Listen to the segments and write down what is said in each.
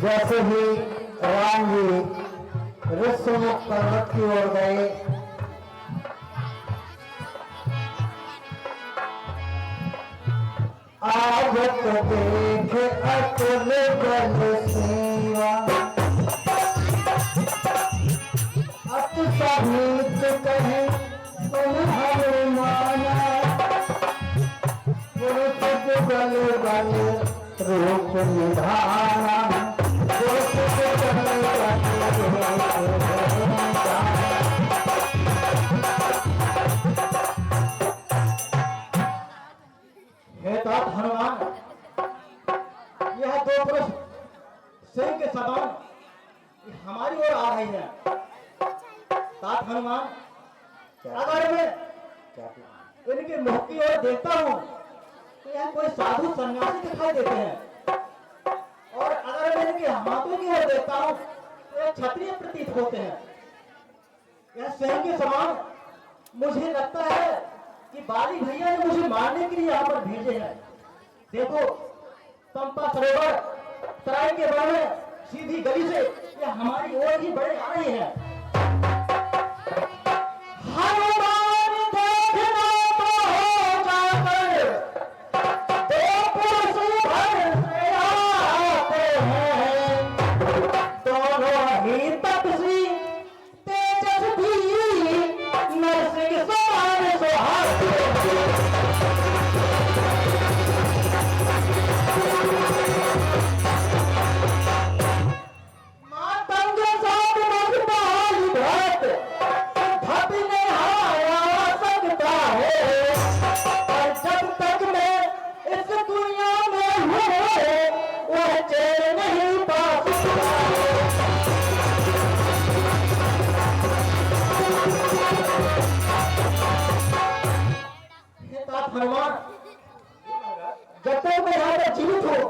जैसे ही राम जी ऋषमुख पर्वत की ओर गए, आज तो देखे अतुल बल सेवा, अत सहित कहे तुम हनुमाना, पुरुष बल बल रूप निधाना, हनुमान, यह दो पुरुष सिंह के समान हमारी ओर आ रही है। तात हनुमान, अगर मैं इनके मुख की ओर देखता हूँ तो यह कोई साधु सन्यासी दिखाई देते हैं, और अगर मैं इनके हाथों की ओर देखता हूँ तो यह क्षत्रिय प्रतीत होते हैं। यह सिंह के समान मुझे लगता है कि बाली भैया ने मुझे मारने के लिए यहाँ पर भेजे हैं। देखो, पंपा सरोवर तराई के वन में सीधी गली से यह हमारी ओर ही बढ़े आ रही है। हनुमान देखना तो हो जाकर दो पुरुष भर से आते हैं, दोनों ही तपस्वी तेजस्वी नरसिंह समान सुहाते हैं। हनुमान, जब तक मैं यहाँ पर जीवित हूँ,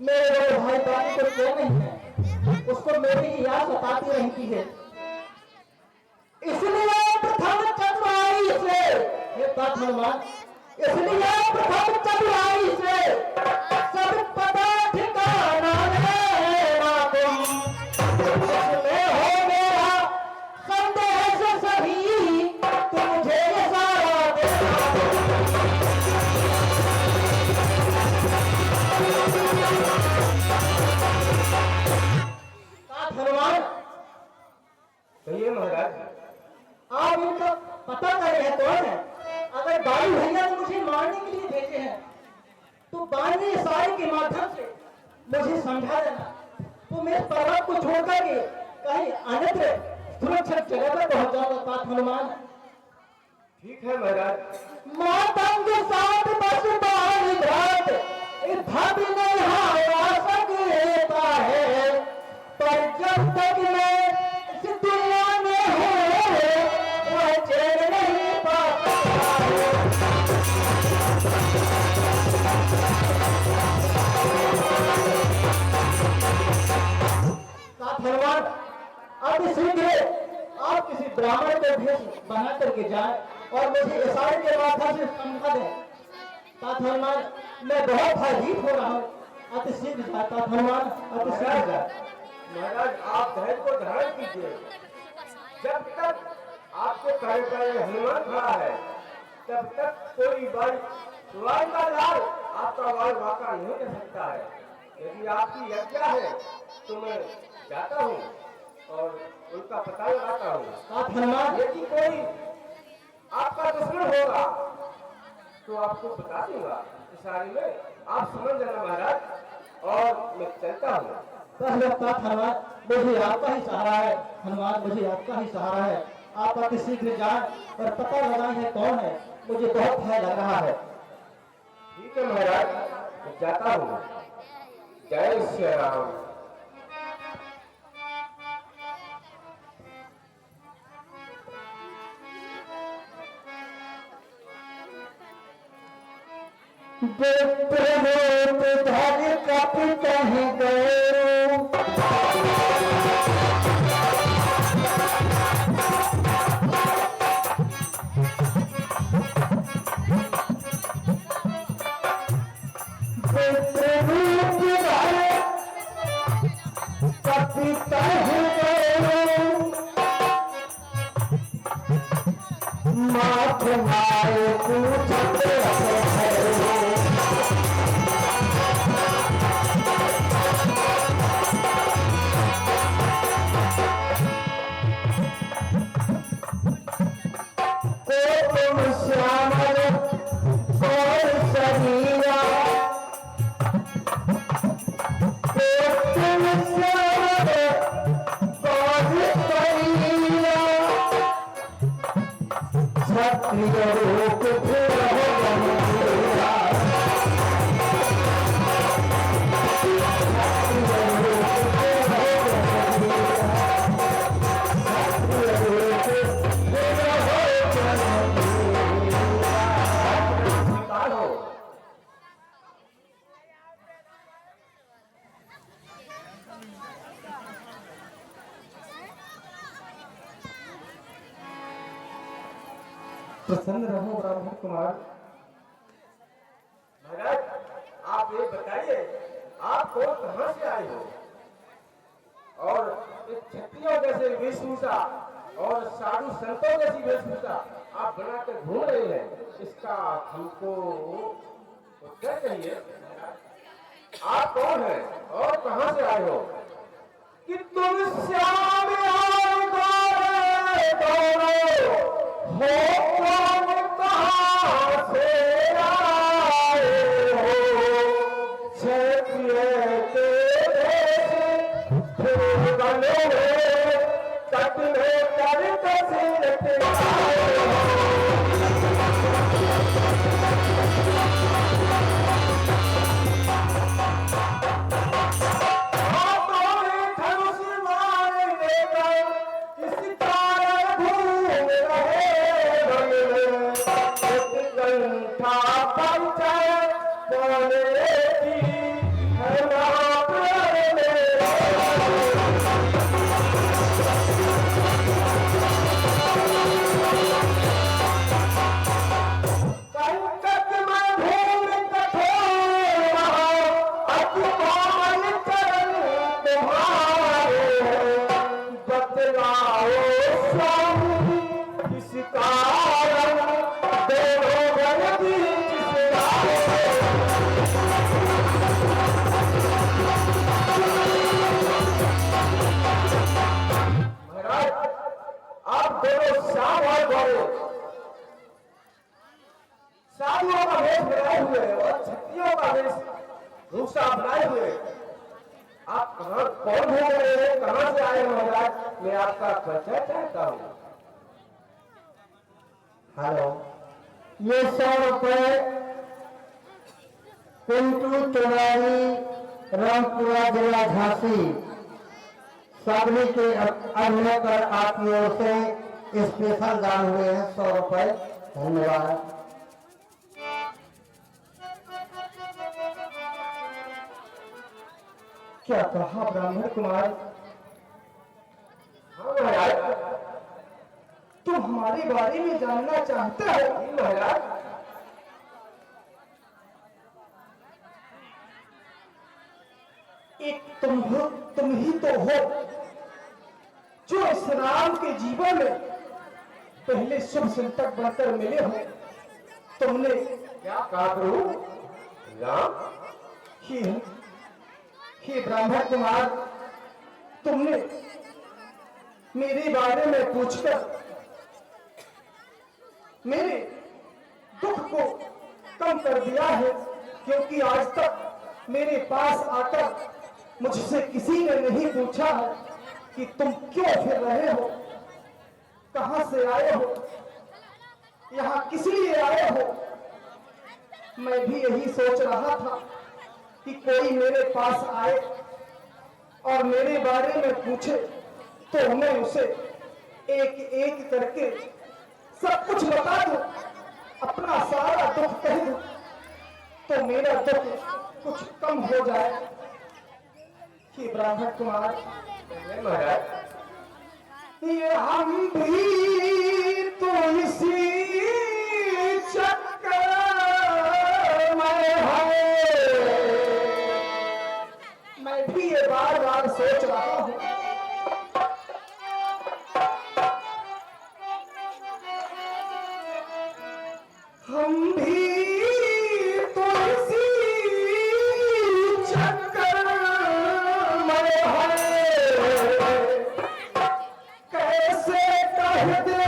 मेरे बड़े भाई बानी को क्यों नहीं है, उसको मेरी याद सताती रहती है। इसलिए प्रथम चतुराई से, हे तात हनुमान, इसलिए प्रथम चतुराई से सब पता ठिकाना लेना तुम, इसमें हो मेरा संदेश सही, तुम मुझे सारा देना। हनुमान, कहिए महाराज, आप इनका पता कर रहे हैं कौन है? अगर बाली भैया ने मुझे मारने के लिए भेजे हैं तो बानी इशारे के माध्यम से मुझे समझा देना, तो मैं पर्वत को छोड़कर के कहीं अन्यत्र सुरक्षित जगह पर पहुंच जाऊंगा। तात हनुमान, ठीक है महाराज। मातंग साथ बस बाल घाट भव नहीं आ सकता है, पर जब तक मैं इस दुनिया में हूँ वह चैन नहीं पाता। भगवान, अब शीघ्र आप किसी ब्राह्मण को भेष बना करके जाए और मुझे इशारे के माध्यम से समझा दें। तात हनुमान, मैं बहुत भयभीत हो रहा हूँ, अति शीघ्र जाता हनुमान, अति शीघ्र जाए। महाराज, आप धैर्य को धारण कीजिए। जब तक आपके कहे पर ये हनुमान खड़ा है, तब तक कोई बल वायु का लाल आपका वायु वाका नहीं कर सकता है। यदि आपकी आज्ञा है तो मैं जाता हूँ और उनका पता लगाता हूँ। आप हनुमान, यदि कोई आपका दुश्मन होगा तो आपको बता दूंगा इशारे में, आप समझ जाना महाराज, और मैं चलता हूँ। पहले बात हनुमान, मुझे आपका ही सहारा है। हनुमान, मुझे आपका ही सहारा है। आप अति शीघ्र जाएं और पता लगाएं है कौन है। मुझे बहुत भय लग रहा है। ठीक है महाराज, मैं जाता हूँ। जय श्री राम। धर कपि कहीं गए, कपि कहीं गए, माथ माए पूछते श्यामल और शरीरा, तुम श्यामल और शरीरा, क्षत्रिय रूप फिर हो गंभीरा, क्षत्रिय रूप फिर हो गंभीरा, क्षत्रिय रूप फिर हो प्रसन्न रहो ब्राह्मण कुमार। महाराज, आप ये बताइए, आप कौन कहां से आए हो और एक क्षत्रियों जैसे वेशभूषा और साधु संतों जैसी वेशभूषा आप बनाकर घूम रहे हैं, इसका हमको उत्तर चाहिए। आप कौन हैं और कहां से आए हो? कि तुम श्याम आए दोनों हो, कौन कहां से आए हो? क्षत्रिय के देश फिर बने तट में कर कसीरते आए हो। साधुओं का वेश बनाए हुए और क्षत्रियों का वेश भूषा बनाए हुए आप कहाँ कौन हो रहे हैं, कहां से आए हो महाराज? मैं आपका परिचय चाहता हूँ। हेलो, ये 100 रुपए पिंटू तिवारी, रामपुरा, जिला झांसी, सावली के अन्य पर आपकी ओर से स्पेशल दान हुए हैं 100 रुपए। धन्यवाद। क्या कहा ब्राह्मण कुमार? हाँ महाराज, तुम हमारे बारे में जानना चाहते हो? जी महाराज। एक तुम ही तो हो जो इस राम के जीवन में पहले शुभ चिंतक बनकर मिले हो। तुमने क्या कहा प्रभु? राम ही ब्राह्मण कुमार, तुमने मेरे बारे में पूछकर मेरे दुख को कम कर दिया है, क्योंकि आज तक मेरे पास आकर मुझसे किसी ने नहीं पूछा है कि तुम क्यों फिर रहे हो, कहां से आए हो, यहां किस लिए आए हो। मैं भी यही सोच रहा था कि कोई मेरे पास आए और मेरे बारे में पूछे तो मैं उसे एक एक करके सब कुछ बता दूं, अपना सारा दुख कह दूं, तो मेरा दुख कुछ कम हो जाए। कि ब्राह्मण कुमार, महाराज ये हम भी तो इसी चक्कर में हैं। मैं भी ये बार बार सोच रहा हूं, हम भी तो इसी चक्कर में हैं। कैसे कह दे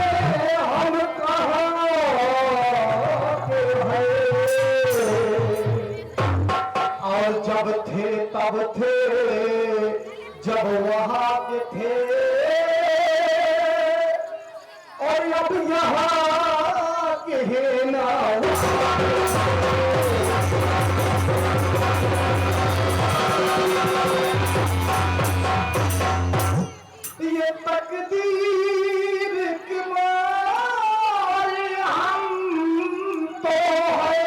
हम कहाँ के हैं। और जब थे तब थे, जब वहां के थे, और अब यहाँ के हैं ना। ये तकदीर की मार हम तो है,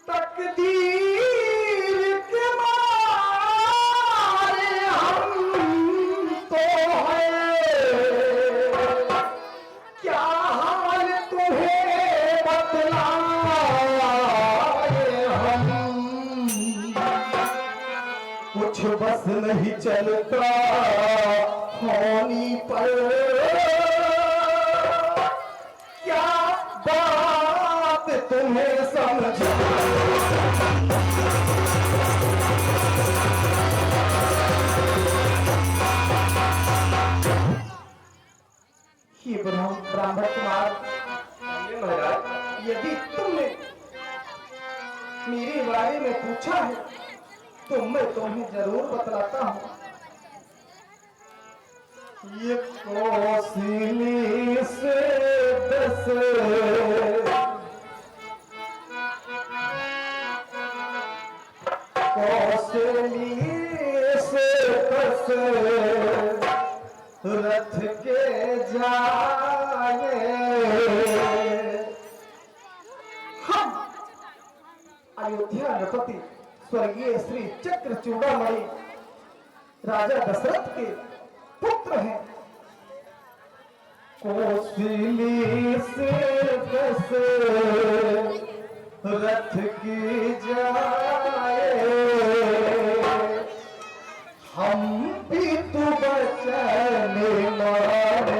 तकदीर की मार हम तो है। क्या हाल तुम्हें बतलाए हम, कुछ बस नहीं चलता होनी पर। क्या बात तुम्हें समझ, ये ब्राह्मण कुमार, ये महाराज यदि तुमने मेरे बारे में पूछा है तो मैं तुम्हें जरूर बतलाता हूं। ये कौशली से 10 कौशली से 10 रथ के जाए। हम अयोध्या नृपति स्वर्गीय श्री चक्र चूड़ामणि राजा दशरथ के पुत्र हैं। कौशली से 10 रथ की जाए। हम भी तू बचने मारे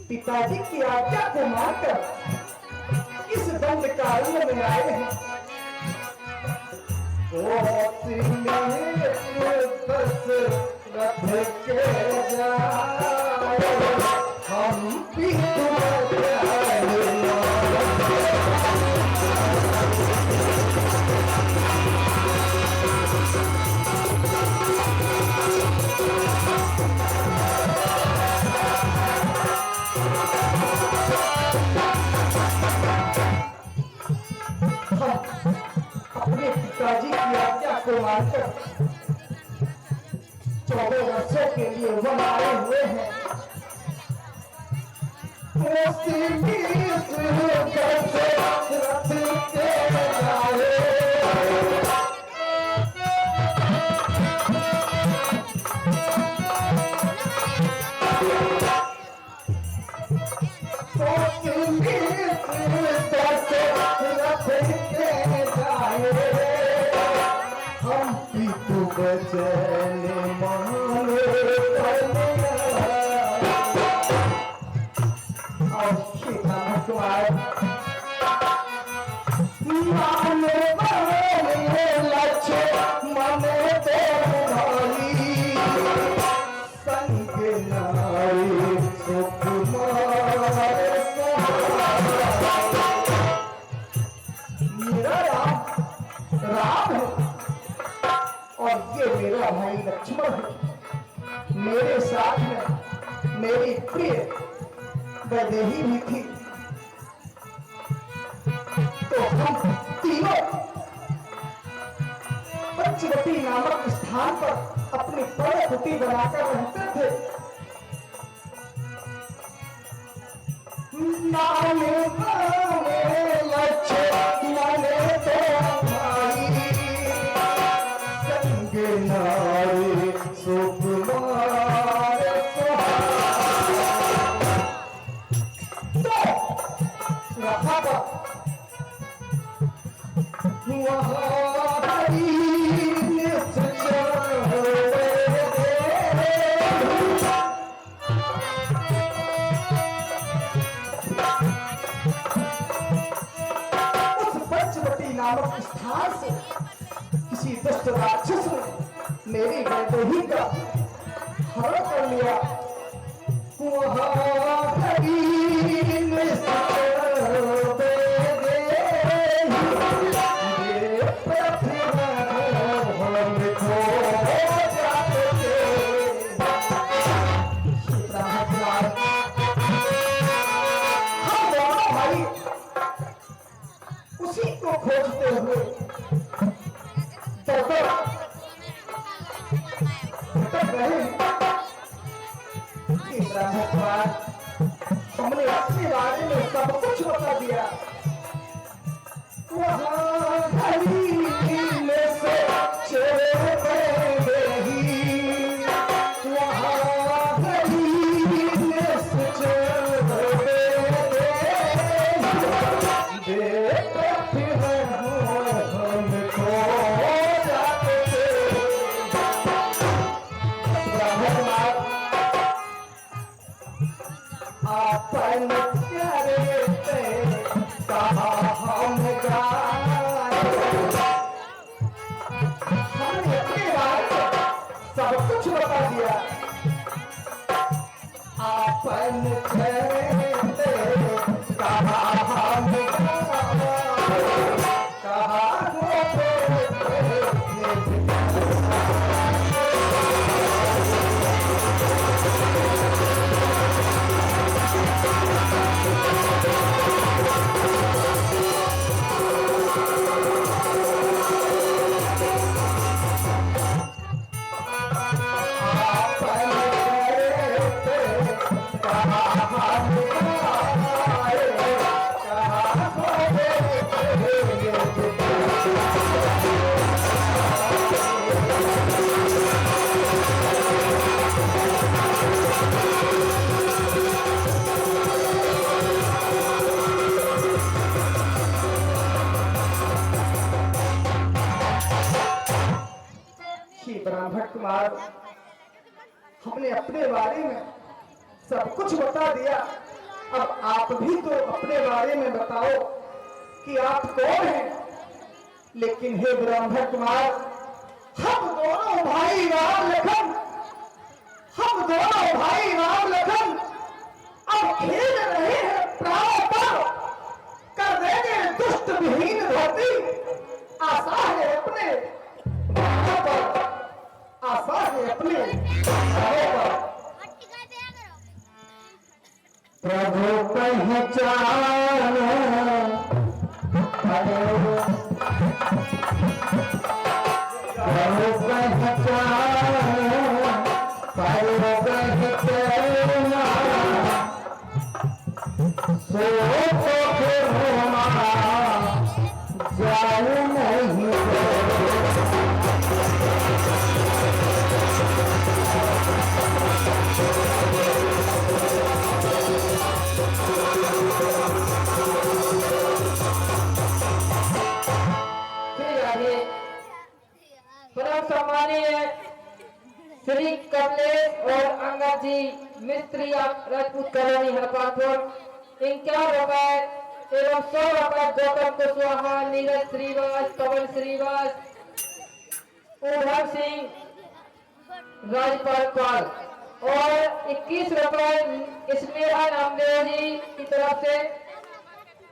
पिताजी की आज्ञा को मानकर इस दंड कार्य में आए हैं। रथ के जाए, हम भी अपने पिताजी की आज्ञा को मानकर 100 वर्षों के लिए बनाए हुए हैं। मेरा राम है और ये मेरा भाई लक्ष्मण है। मेरे साथ में मेरी प्रिय वैदेही भी थी। तो हम तीनों पंचवटी नामक स्थान पर अपनी पर्व कुटी बनाकर रहते थे। नाने नाने लक्ष्मण तो भाई संग नारी सुकुमार रखा नामक स्थान से किसी दुष्ट राक्षस ने मेरी वैदेही का हरण कर लिया। उसी को खोजते हुए भटक रहे। हमने अपने बारे में सब कुछ बता दिया। वहाँ घड़ी में से चले गई, वहाँ घड़ी में से चले अपन करते कहा हम हमने अपने बारे में सब कुछ बता दिया। अपन करते कहा हम ब्राह्मण कुमार, हमने अपने बारे में सब कुछ बता दिया। अब आप भी तो अपने बारे में बताओ कि आप कौन हैं। लेकिन हे ब्राह्मण कुमार, हम दोनों भाई राम लखन, हम दोनों भाई राम लखन अब खेल रहे हैं प्राणों पर, कर देंगे दुष्ट विहीन धरती। आशा है अपने पर, आशा है अपने पर। प्रभु पहचान प्रभु पहचान पधारिए। परम सम्मानीय श्री कमलेश और अंगद जी मिस्त्री राजपूत कॉलोनी हरपालपुर, 51 रुपए एवं 100 रुपए गौतम कुशवाहा, नीरज श्रीवास, पवन श्रीवास, उधम सिंह राजपाल पाल और 21 रुपए स्नेहा नामदेव जी की तरफ से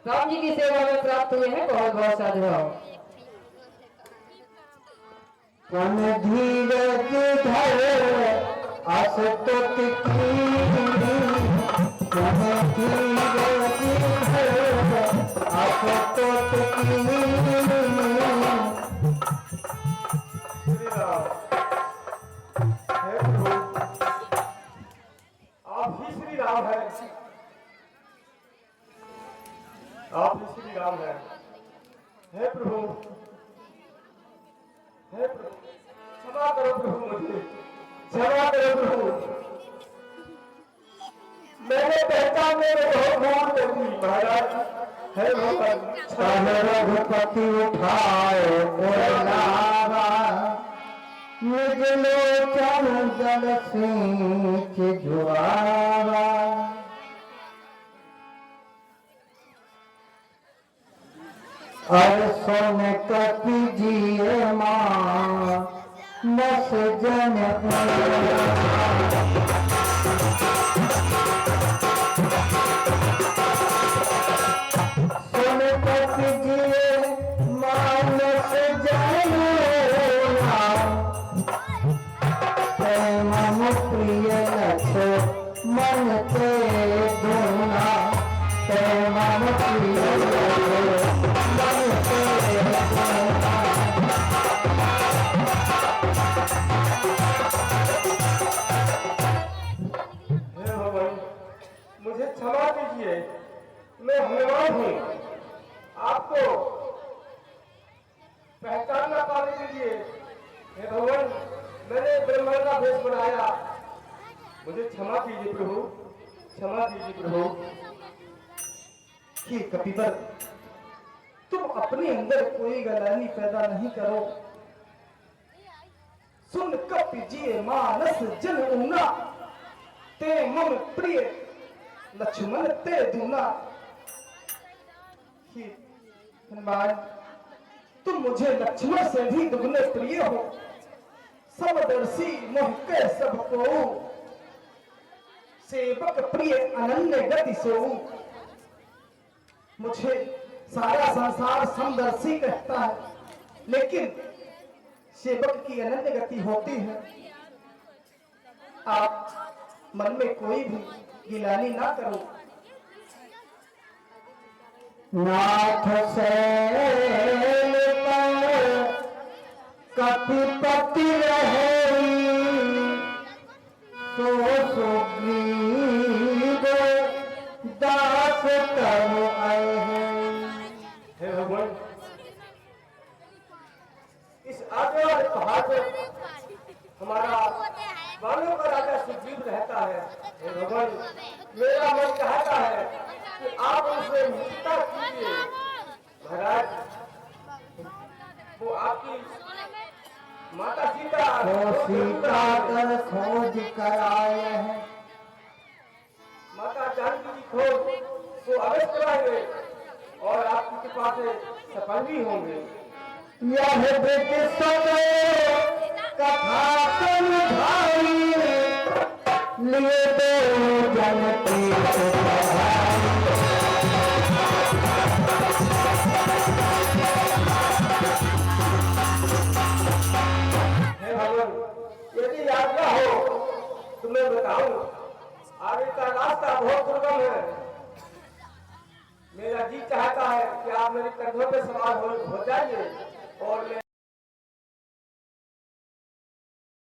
राम जी की सेवा में प्राप्त हुए हैं। बहुत बहुत साधुवाद। कन धीरज धर आस तो तिखी, कन धीरज धर आस तो तिखी। श्री राम, हे प्रभु, आप ही श्री राम हैं, आप ही श्री राम हैं। हे प्रभु, हे प्रभु, क्षमा करो प्रभु, मुझे क्षमा करो प्रभु। मैंने पहचानने में बहुत भूल कर दी महाराज। हे भगवान, चाहे रघुपति उठाए और लावा, निज लोचन जल सींच जुआवा। और सोन कपि जिए मां बस जन सोन कपि जिए मानस जन प्रेम प्रिय लक्ष्य मन ते दूना, प्रेम प्रिय मुझे क्षमा कीजिए, मैं हनुमान हूँ। आपको पहचान न पाने के लिए हे भगवान मैंने ब्रह्मांड का भेष बनाया। मुझे क्षमा कीजिए प्रभु, क्षमा कीजिए प्रभु। कि कपिवर, तुम अपने अंदर कोई गलानी पैदा नहीं करो। सुन कपि जिए मानस जन ऊना, ते मम प्रिय लक्ष्मण ते दूना। कि हनुमान, तुम मुझे लक्ष्मण से भी दुगने प्रिय हो। समदर्शी मोह के सब को, सेवक प्रिय अनन्य गति सोऊ। मुझे सारा संसार समदर्शी कहता है, लेकिन सेवक की अनन्य गति होती है। आप मन में कोई भी गिलानी ना करो। नाथ शैल पर कपिपति रहे, सो सुग्रीव दास तनु आए हैं। हे भगवान, इस आगे वाले पहाड़ पर हमारा बालों का राजा सुग्रीव रहता है। हे भगवान, मेरा मन चाहता है कि आप उनसे मित्रता कीजिए। महाराज, वो आपकी माता सीता वो सीता कर खोज कर आए हैं। माता जानकी की खोज वो अवश्य कराएंगे और आपकी कृपा से सफल भी होंगे। यह देख समय कथा समझाई, लिए दो जन प्रीत बढ़ाई। हे भगवान, यदि आज्ञा हो तो मैं बताऊं, आगे का रास्ता बहुत दुर्गम है। मेरा जी चाहता है कि आप मेरे कंधों पे सवार हो जाइए और मैं